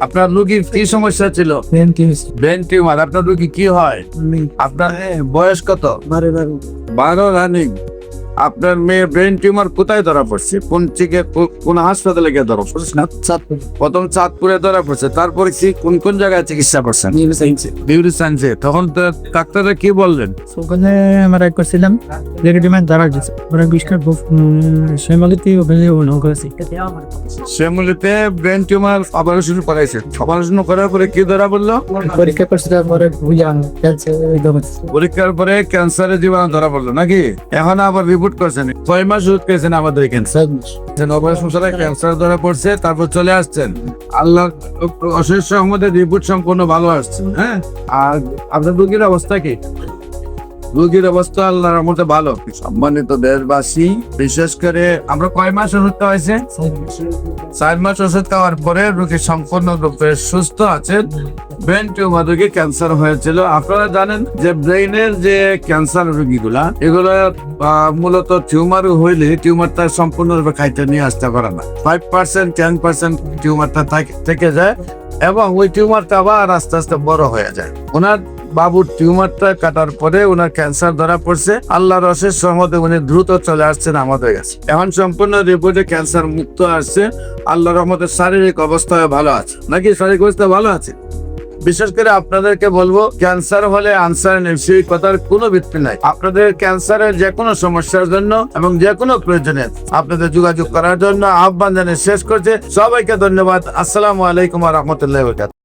আপনার রোগীর কি সমস্যা ছিল? Brain tumour. আপনার রোগী কি হয়? আপনার বয়স কত? 12 রানিং। আপনার মেয়ে ব্রেন টিউমার কোথায় ধরা পড়ছে? কোন হাসপাতালে গিয়ে ধরা পড়ছে? প্রথম চাঁদপুরে ধরা পড়ছে, তারপরে কি কোন কোন জায়গায় চিকিৎসা করছেন? বিউটি সায়েন্সে। তখন তো ডাক্তাররা কি বললেন? ওখানে আমরা করছিলাম রেডিমেড ধরা গেছে ওরা বিষ্কার শ্যামালিতে ওখানে করেছি শ্যামলীতে ব্রেন টিউমার অপারেশন করাইছে। অপারেশন করার পরে কি ধরা পড়লো? পরীক্ষা করছিলাম পরে পরীক্ষার পরে ক্যান্সারের জীবাণু ধরা পড়লো নাকি? এখন আবার রিপোর্ট করছেন, 6 মাস ওষুধ খেয়েছেন আমাদের ক্যান্সার অপারেশন ছাড়া ক্যান্সার ধরা পড়ছে, তারপর চলে আসছেন। আল্লাহ অশেষ রহমতের রিপোর্ট সম্পূর্ণ ভালো আসছে। হ্যাঁ, আর আপনার রোগীর অবস্থা কি? রোগীর অবস্থা আল্লাহর রহমতে ভালো। সম্মানিত দেশবাসী, বিশেষ করে আমরা কয় মাস ওষুধ খাওয়াইছে? 4 মাস ওষুধ খাওয়ার পরে রোগী সম্পূর্ণ রূপে সুস্থ আছেন। ব্রেন টিউমার রোগী ক্যান্সার হয়েছিল। আপনারা জানেন যে ব্রেইনের যে ক্যান্সার রোগীগুলা, এগুলো মূলত টিউমার হইলে টিউমারটা সম্পূর্ণরূপে খাইতে নিয়ে আসতে পারে না। 5% 10% টিউমারটা থেকে যায় এবং ওই টিউমারটা আবার আস্তে আস্তে বড় হয়ে যায়। ওনার বাবুর টিউমারটা কাটার পরে ওনার ক্যান্সার ধরা পড়ছে। আল্লাহর অশেষ রহমতে উনি দ্রুত চলে আসছেন আমাদের কাছে। এখন সম্পূর্ণ রিপোর্টে ক্যান্সার মুক্ত আসছে। আল্লাহর রহমতে শারীরিক অবস্থায় ভালো আছে নাকি? শারীরিক অবস্থা ভালো আছে। বিশেষ করে আপনাদেরকে বলবো, ক্যান্সার হলে আনসার নেই, সেই কথার কোনো ভিত্তি নাই। আপনাদের ক্যান্সারের যে কোনো সমস্যার জন্য এবং যে কোনো প্রয়োজনে আপনাদের যোগাযোগ করার জন্য আহ্বান জানিয়ে শেষ করছে। সবাইকে ধন্যবাদ। আসসালামু আলাইকুম ওয়া রাহমাতুল্লাহি ওয়া বারাকাতুহু।